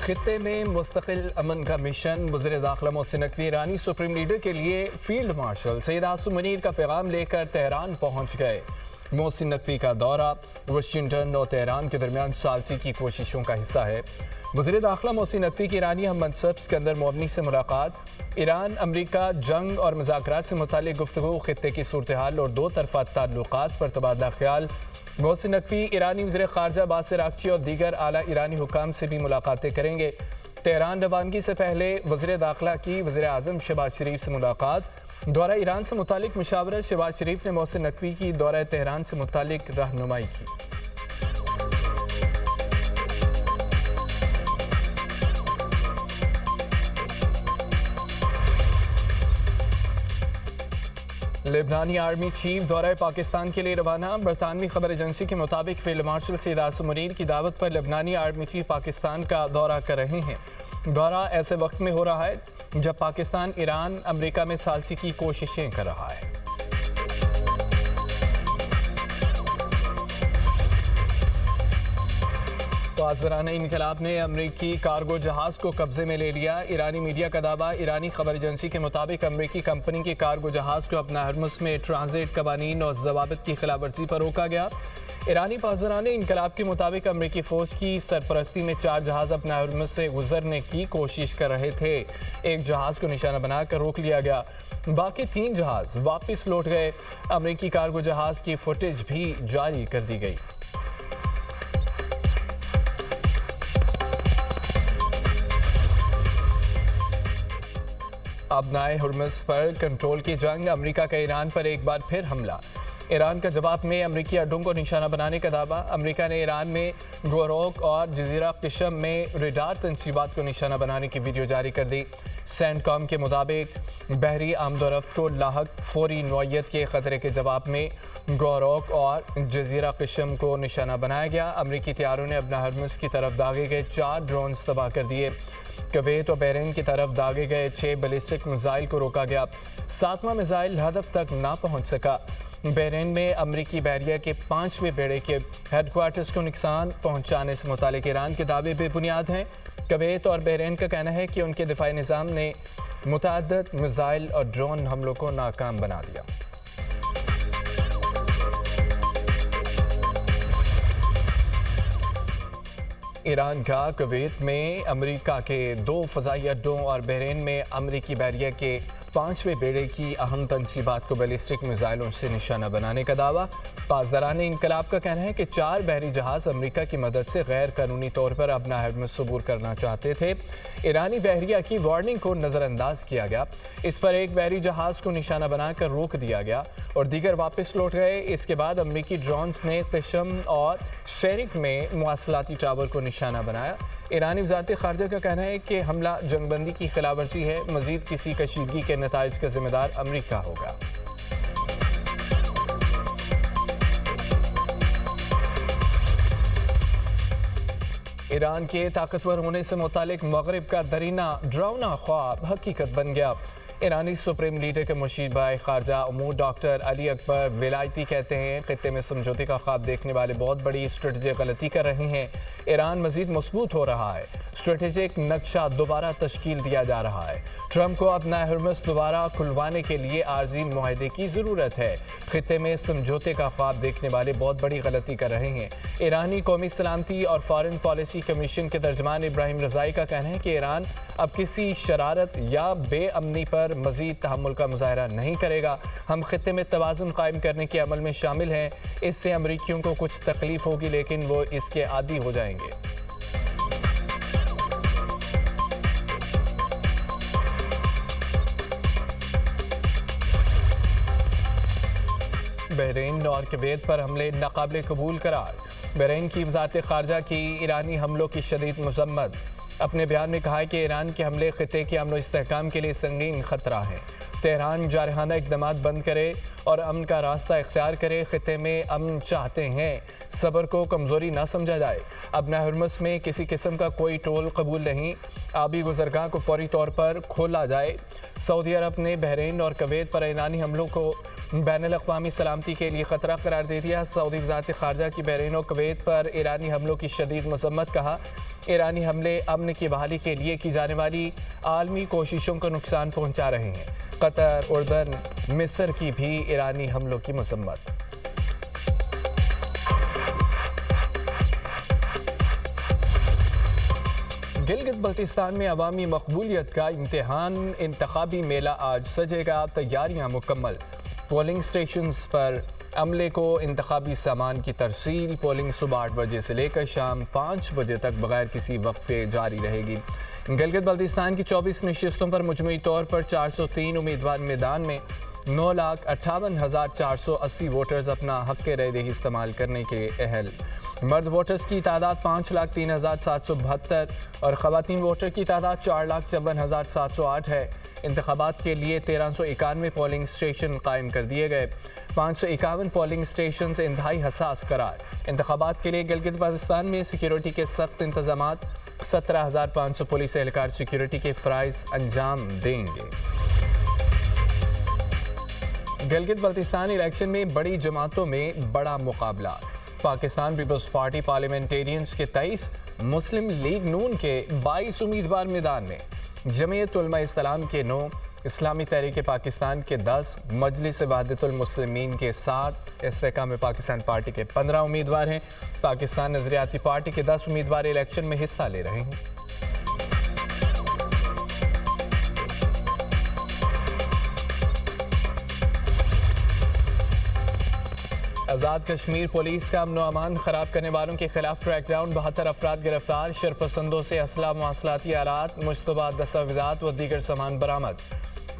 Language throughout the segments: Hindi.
खित्ते में मुस्तकिल अमन का मिशन। वज़ीर दाखिला मोहसिन नकवी ईरानी सुप्रीम लीडर के लिए फील्ड मार्शल सैयद आसिम मुनीर का पैगाम लेकर तेहरान पहुंच गए। मोहसिन नकवी का दौरा वाशिंगटन और तेहरान के दरमियान सालसी की कोशिशों का हिस्सा है। वज़ीर दाखिला मोहसिन नकवी की ईरानी हम मनसब सिकंदर मोमनी से मुलाकात, ईरान अमरीका जंग और मुज़ाकरात से मुतालिक गुफ्तगू, खित्ते की सूरत हाल और दो तरफ़ा ताल्लुकात पर तबादला ख्याल। मोहसिन नकवी ईरानी वज़ीर ख़ारजा बासिर आगची और दीगर आला ईरानी हुकाम से भी मुलाकातें करेंगे। तेहरान रवानगी से पहले वज़ीर दाखिला की वज़ीर आज़म शहबाज शरीफ से मुलाकात। दौरा ईरान से मुतालिक मुशावरत, शहबाज शरीफ ने मोहसिन नकवी की दौरा तेहरान से मुतालिक रहनुमाई की। लेबनानी आर्मी चीफ दौरा पाकिस्तान के लिए रवाना। बरतानवी खबर एजेंसी के मुताबिक फील्ड मार्शल सैयद आसिम मुनीर की दावत पर लेबनानी आर्मी चीफ पाकिस्तान का दौरा कर रहे हैं। दौरा ऐसे वक्त में हो रहा है जब पाकिस्तान ईरान अमेरिका में सालसी की कोशिशें कर रहा है। तो आज़राना इनकलाब ने अमरीकी कार्गो जहाज को कब्जे में ले लिया। ईरानी मीडिया का दावा। ईरानी खबर एजेंसी के मुताबिक अमरीकी कंपनी के कार्गो जहाज को अपना हरमुस में ट्रांजिट कवानीन और जवाबित की खिलाफवर्जी पर रोका गया। ईरानी पाज़राना इनकलाब के मुताबिक अमरीकी फ़ौज की सरपरस्ती में 4 जहाज अपना हरमुस से गुजरने की कोशिश कर रहे थे। एक जहाज को निशाना बनाकर रोक लिया गया, बाकी 3 जहाज वापस लौट गए। अमरीकी कार्गो जहाज की फुटेज भी जारी कर दी गई। अब नए हुर्मुज़ पर कंट्रोल की जंग। अमेरिका का ईरान पर एक बार फिर हमला। ईरान का जवाब में अमरीकी अड्डों को निशाना बनाने का दावा। अमेरिका ने ईरान में गोरोक और जजीरा किशम में रेडार तंसीबात को निशाना बनाने की वीडियो जारी कर दी। सेंटकॉम के मुताबिक बहरी आमदोरफ्त को लाहक फौरी नौयत के ख़तरे के जवाब में गोरोक और जजीरा किशम को निशाना बनाया गया। अमरीकी तैयारों ने अपना हरमुज़ की तरफ दागे गए 4 ड्रोन तबाह कर दिए। कुवैत और बहरीन की तरफ दागे गए 6 बैलिस्टिक मिसाइल को रोका गया। 7वां मिसाइल हदफ तक ना पहुंच सका। बहरीन में अमरीकी बहरिया के 5वें बेड़े के हेडक्वार्टर्स को नुकसान पहुंचाने से मुतालिक ईरान के दावे बेबुनियाद हैं। कुवैत और बहरीन का कहना है कि उनके दिफाई निज़ाम ने मुतअद्दिद मिसाइल और ड्रोन हमलों को नाकाम बना दिया। ईरान का कुवैत में अमेरिका के 2 फ़ज़ाई अड्डों और बहरीन में अमरीकी बहरिया के 5वें बेड़े की अहम तंसीबात को बैलिस्टिक मिसाइलों से निशाना बनाने का दावा। पासदारान इनकलाब का कहना है कि 4 बहरी जहाज़ अमेरिका की मदद से गैर कानूनी तौर पर अपना हरमुज़ सबूर करना चाहते थे। ईरानी बहरिया की वार्निंग को नज़रअंदाज किया गया। इस पर एक बहरी जहाज़ को निशाना बनाकर रोक दिया गया और दीगर वापस लौट गए। इसके बाद अमरीकी ड्रोन्स ने किशम और शेरिक में मवासलाती टावर को निशाना बनाया। ईरानी वज़ारत ख़ारजा का कहना है कि हमला जंगबंदी की खिलाफवर्जी है। मज़ीद किसी कशीदगी के नताइज का जिम्मेदार अमरीका होगा। ईरान के ताकतवर होने से मुतालिक मगरिब का दरीना डरावना ख्वाब हकीकत बन गया। ईरानी सुप्रीम लीडर के मुशीर भाई खारजा उमूर डॉक्टर अली अकबर विलायती कहते हैं खित्ते में समझौते का ख्वाब देखने वाले बहुत बड़ी स्ट्रेटेजिक गलती कर रहे हैं। ईरान मजीद मजबूत हो रहा है। स्ट्रेटेजिक नक्शा दोबारा तश्कील दिया जा रहा है। ट्रंप को अपना हरमुज़ दोबारा खुलवाने के लिए आर्जी मुआहदे की ज़रूरत है। खित्ते में समझौते का ख्वाब देखने वाले बहुत बड़ी गलती कर रहे हैं। ईरानी कौमी सलामती और फॉरेन पॉलिसी कमीशन के तर्जमान इब्राहिम रज़ाई का कहना है कि ईरान अब किसी शरारत या बेअमनी पर मज़ीद तहम्मुल का मुज़ाहरा नहीं करेगा। हम खित्ते में तवाज़ुन कायम करने के अमल में शामिल हैं। इससे अमरीकियों को कुछ तकलीफ होगी लेकिन वो इसके आदी हो जाएंगे। बहरीन और कुवैत पर हमले नाकाबिल कबूल करार। बहरीन की वज़ारत ख़ारजा की ईरानी हमलों की शदीद मज़म्मत। अपने बयान में कहा है कि ईरान के हमले खित्ते के अमन व इस्तेहकाम के लिए संगीन खतरा है। तेहरान जारहाना इक़दाम बंद करे और अमन का रास्ता इख्तियार करे। खित्ते में अमन चाहते हैं, सब्र को कमज़ोरी ना समझा जाए। अपना हरमुज़ में किसी किस्म का कोई टोल कबूल नहीं। आबी गुज़रगाह को फौरी तौर पर खोला जाए। सऊदी अरब ने बहरीन और कुवैत पर ईरानी हमलों को बैनुल-अक़वामी सलामती के लिए ख़तरा करार दे दिया। सऊदी वज़ारत ख़ारजा की बहरीन और कुवैत पर ईरानी हमलों की शदीद मज़म्मत। कहा, ईरानी हमले अमन की बहाली के लिए की जाने वाली आलमी कोशिशों को नुकसान पहुँचा रहे हैं। कतर, उर्दन, मिस्र की भी ईरानी हमलों की मज़म्मत। गिलगित बल्तिस्तान में अवामी मकबूलियत का इम्तिहान, इंतखाबी मेला आज सजेगा, तैयारियां मुकम्मल। पोलिंग स्टेशंस पर अमले को इंतखाबी सामान की तरसील। पोलिंग सुबह 8 बजे से लेकर शाम 5 बजे तक बगैर किसी वक्फे जारी रहेगी। गिलगित बल्तिस्तान की 24 नशिस्तों पर मुजमई तौर पर 403 उम्मीदवार मैदान में 9,58,480 वोटर्स अपना हक़ राय-दही इस्तेमाल करने के अहल। मर्द वोटर्स की तादाद 5,03,772 और ख़वातीन वोटर की तादाद 4,54,708 है। इंतखाबात के लिए 1391 पोलिंग स्टेशन कायम कर दिए गए। 551 पोलिंग स्टेशन से इंतहाई हसास करार। इंतखाबात के लिए गिलगित बल्तिस्तान में सिक्योरिटी के सख्त इंतजाम। 17,500 पुलिस एहलकार सिक्योरिटी के फ़राइज़ अंजाम देंगे। गिलगित बल्तिस्तान इलेक्शन में बड़ी जमातों में बड़ा मुकाबला। पाकिस्तान पीपल्स पार्टी पार्लियामेंटेरियंस के 23, मुस्लिम लीग नून के 22 उम्मीदवार मैदान में। जमीयत उलमा इस्लाम के 9, इस्लामी तहरीक पाकिस्तान के 10, मजलिस वहदतुल मुस्लिमीन के 7, इस्तेकाम पाकिस्तान पार्टी के 15 उम्मीदवार हैं। पाकिस्तान नजरियाती पार्टी के 10 उम्मीदवार इलेक्शन में हिस्सा ले रहे हैं। आज़ाद कश्मीर पुलिस का अमन अमान खराब करने वालों के खिलाफ क्रैकडाउन। 72 अफराद गिरफ्तार। शरपसंदों से असला, मवासलाती आलात, मुश्तबा दस्तावेज़ात व दीगर सामान बरामद।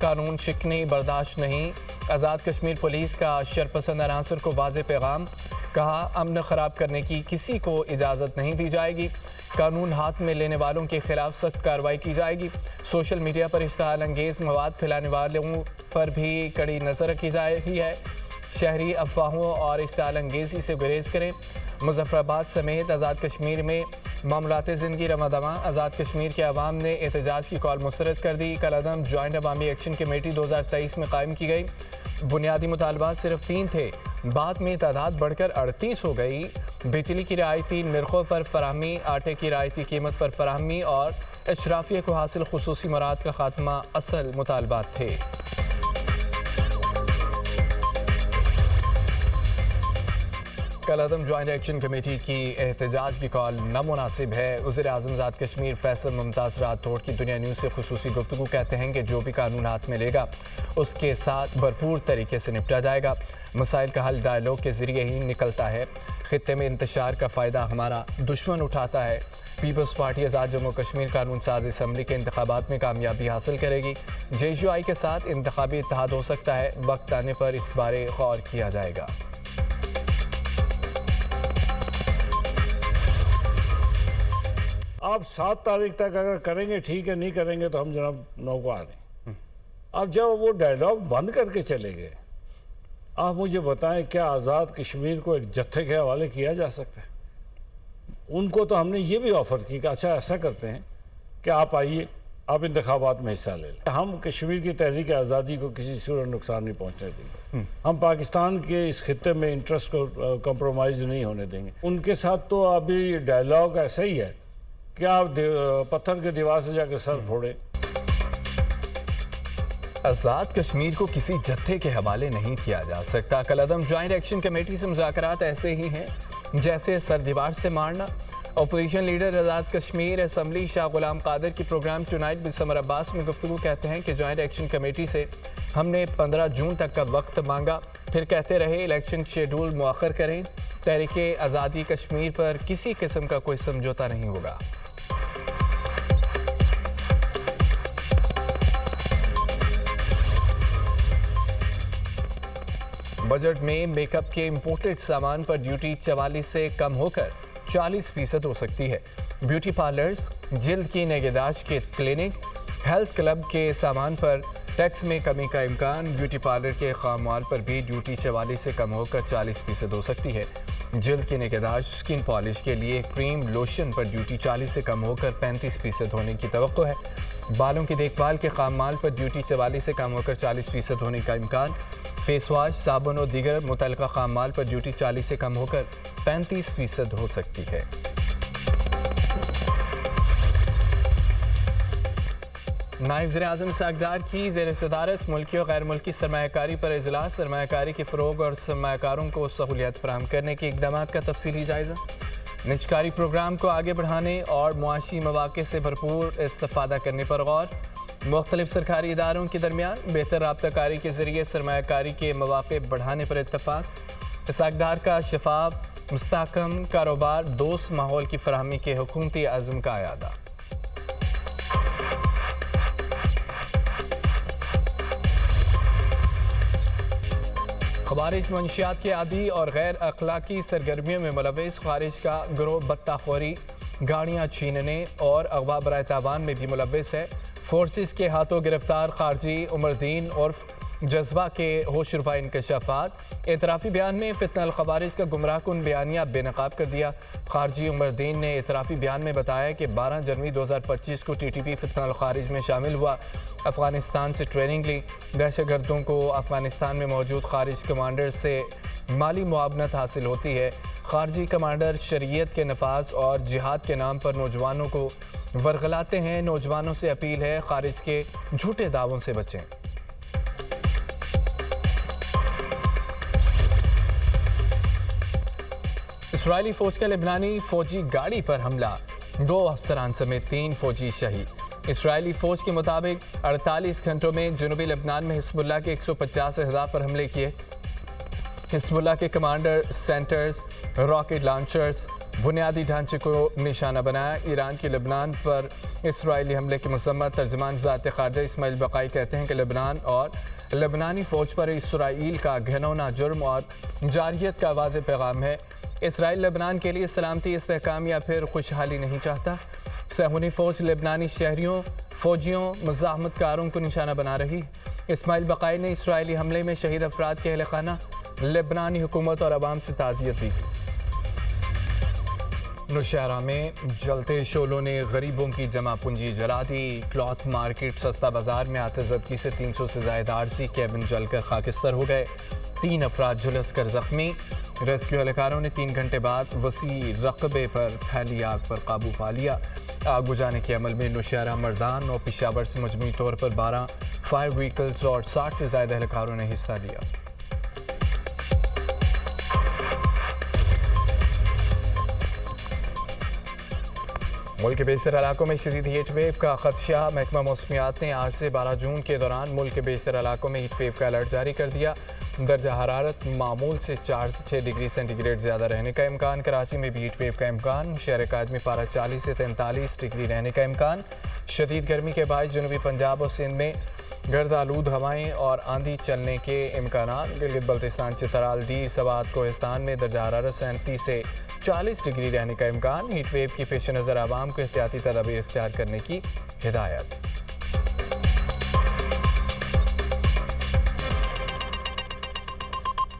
कानून शिकनी बर्दाश्त नहीं। आज़ाद कश्मीर पुलिस का शरपसंद अनासर को वाज़ेह पैगाम। कहा, अमन खराब करने की किसी को इजाज़त नहीं दी जाएगी। कानून हाथ में लेने वालों के खिलाफ सख्त कार्रवाई की जाएगी। सोशल मीडिया पर इश्तिहाल अंगेज़ मवाद फैलाने वालों पर भी कड़ी नज़र रखी जा रही है। शहरी अफवाहों और इश्तिहाल अंगेज़ी से गुरेज करें। मुजफ्फराबाद समेत आज़ाद कश्मीर में मामलात ज़िंदगी रमादमा। आज़ाद कश्मीर के अवाम ने एहतजाज की कॉल मुस्तरद कर दी। कलअदम जॉइंट अवामी एक्शन कमेटी 2023 में कायम की गई। बुनियादी मुतालबात सिर्फ 3 थे, बाद में तादाद बढ़कर 38 हो गई। बिजली की रियायती नरखों पर फराहमी, आटे की रियायती कीमत पर फराहमी और अशराफिया को हासिल खुसूसी मराद का खात्मा असल मुतालबात थे। कलअदम जॉइंट एक्शन कमेटी की एहतजाज की कॉल नामुनासिब है। वज़ीर-ए-आज़म आज़ाद कश्मीर फैसल मुमताज़ राठौड़ की दुनिया न्यूज़ से खुसूसी गुफ्तगू कहते हैं कि जो भी कानून हाथ में लेगा उसके साथ भरपूर तरीके से निपटा जाएगा। मसाइल का हल डायलॉग के ज़रिए ही निकलता है। खित्ते में इंतशार का फ़ायदा हमारा दुश्मन उठाता है। पीपल्स पार्टी आज़ाद जम्मू कश्मीर कानून साज असम्बली के इंतखाबात में कामयाबी हासिल करेगी। JUI के साथ इंतखाबी इत्तेहाद हो सकता है। वक्त आने पर इस बारे गौर किया जाएगा। आप 7 तारीख तक अगर करेंगे ठीक है, नहीं करेंगे तो हम जनाब नौको आ रहे हैं। अब जब वो डायलॉग बंद करके चले गए, आप मुझे बताएं क्या आज़ाद कश्मीर को एक जत्थे के हवाले किया जा सकता है? उनको तो हमने ये भी ऑफ़र की कि अच्छा ऐसा करते हैं कि आप आइए, आप इंतखाबात में हिस्सा ले लें। हम कश्मीर की तहरीक आज़ादी को किसी सूरत नुकसान नहीं पहुँचने देंगे। हम पाकिस्तान के इस खित्ते में इंटरेस्ट को कंप्रोमाइज़ नहीं होने देंगे। उनके साथ तो अभी डायलॉग ऐसा ही है कि आप पत्थर के दीवार से जाकर सर फोड़े। आज़ाद कश्मीर को किसी जत्थे के हवाले नहीं किया जा सकता। कलअदम जॉइंट एक्शन कमेटी से मुज़ाकरात ऐसे ही हैं जैसे सर दीवार से मारना। Opposition leader Azad Kashmir assembly Shah Ghulam Qadir की programme tonight with Samar Abbas में गुफ्तगू कहते हैं कि जॉइंट एक्शन कमेटी से हमने 15 जून तक का वक्त मांगा, फिर कहते रहे इलेक्शन शेड्यूल मुअख्खर करें। तहरीके आज़ादी कश्मीर पर किसी किस्म का कोई समझौता नहीं होगा। बजट में मेकअप के इंपोर्टेड सामान पर ड्यूटी 44 से कम होकर 40% हो सकती है। ब्यूटी पार्लर्स, जिल्द की निगहदाश्त के क्लिनिक, हेल्थ क्लब के सामान पर टैक्स में कमी का इम्कान। ब्यूटी पार्लर के खामाल पर भी ड्यूटी 44 से कम होकर 40% हो सकती है। जिल्द की निगहदाश्त, स्किन पॉलिश के लिए क्रीम लोशन पर ड्यूटी 40 से कम होकर 35% होने की तवक्को है। बालों की देखभाल के खाम माल पर ड्यूटी 44 से कम होकर 40% होने का इम्कान। फेस वॉश, साबुन और दीगर मुतल्लिका खाम माल पर ड्यूटी 40 से कम होकर 35% हो सकती है। नायब वज़ीर-ए-आज़म सागदार की ज़ेर सदारत मुल्की और गैर मुल्की सरमायाकारी पर इजलास। सरमायाकारी के फ़रोग और सरमायाकारों को सहूलियत फराहम करने के इक़दाम का तफसीली जायज़ा। निजकारी प्रोग्राम को आगे बढ़ाने और मुआशी मौक़े से भरपूर इस्तिफ़ादा करने पर गौर। मुख्तलिफ सरकारी इदारों के दरमियान बेहतर राब्ताकारी के ज़रिए सरमायाकारी के मौक़े बढ़ाने पर इत्तफ़ाक़। सागदार का शफाफ मुस्तहकम कारोबार दोस्त माहौल की फराहमी के हुकूमती अज़्म का अयादा। ख़वारिज मंशियात के आदी और गैर अखलाकी सरगर्मियों में मुलव्वस ख़वारिज का गिरोह बत्ताखोरी, गाड़ियाँ छीनने और अगवा बराए तावान में भी मुलव्वस है। फोर्सेस के हाथों गिरफ्तार खारजी उमरदीन उर्फ जज्बा के होशरुबा इंकशाफात। एतराफ़ी बयान में फितनल ख़वारिज का गुमराहकुन बयानिया बेनकाब कर दिया। खारजी उमरदीन ने एतराफ़ी बयान में बताया कि 12 जनवरी 2025 को TTP फितनल ख़वारिज में शामिल हुआ, अफ़गानिस्तान से ट्रेनिंग ली। दहशतगर्दों को अफ़गानिस्तान में मौजूद खारिज कमांडर से माली मुआवनत हासिल होती है। खारजी कमांडर शरीयत के नफाज और जिहाद के नाम पर नौजवानों को वरगलाते हैं। नौजवानों से अपील है खारिज के झूठे दावों से बचें। इसराइली फौज का लेबनानी फौजी गाड़ी पर हमला, 2 अफसरान समेत 3 फौजी शहीद। इसराइली फौज के मुताबिक 48 घंटों में जनूबी लेबनान में हिजबुल्लाह के 150 अहदाफ पर हमले किए। हिजबुल्लाह के कमांडर सेंटर्स, रॉकेट लॉन्चर्स, बुनियादी ढांचे को निशाना बनाया। ईरान की लेबनान पर इसराइली हमले की मजम्मत। तर्जमान वज़ारत ख़ारजा इस्माइल बक़ाई कहते हैं कि लेबनान और लेबनानी फ़ौज पर इसराइल का घिनौना जुर्म और जारहियत का वाज़ेह पैगाम है। इसराइल लेबनान के लिए सलामती, इस्तेहकाम या फिर खुशहाली नहीं चाहता। सहूनी फ़ौज लेबनानी शहरियों, फ़ौजियों, मुज़ाहमतकारों को निशाना बना रही। इस्माइल बक़ाई ने इसराइली हमले में शहीद अफराद के अहल खाना, लेबनानी हुकूमत और अवाम से ताज़ियत दी। नौशहरा में जलते शोलों ने गरीबों की जमा पूंजी जला दी। क्लॉथ मार्केट सस्ता बाजार में आतिशबाजी से 300 से ज़ायद आरसी कैबिन जलकर खाकिस्तर हो गए। 3 अफराद झुलस कर जख्मी। रेस्क्यू एहलकारों ने 3 घंटे बाद वसी रकबे पर फैली आग पर काबू पा लिया। आग बुझाने के अमल में नौशहरा, मर्दान और पेशावर से मजमूई तौर पर 12 फायर व्हीकल्स और 60 से ज़्यादा एहलकारों ने हिस्सा लिया। मुल्क के बेशतर इलाकों में शदीद हीट वेव का खदशा। महकमा मौसमियात ने आज से 12 जून के दौरान मुल्क के बेशतर इलाकों में हीट वेव का अलर्ट जारी कर दिया। दर्जा हरारत मामूल से 4 से 6 डिग्री सेंटीग्रेड ज़्यादा रहने का इम्कान। कराची में भी हीट वेव का इम्कान। शहर कायद में पारा 40 से 43 डिग्री रहने का इम्कान। शदीद गर्मी के बायस जनूबी पंजाब और सिंध में गर्द आलूद हवाएँ और आंधी चलने के इम्कान। गिलगित बल्तिस्तान, चित्राल, दीर, सवात, कोहिस्तान में दर्जा हरारत 37 से 40 डिग्री रहने का इम्कान। हीट वेव की पेश नज़र आवाम को एहतियाती तदाबीर इख्तियार करने की हिदायत।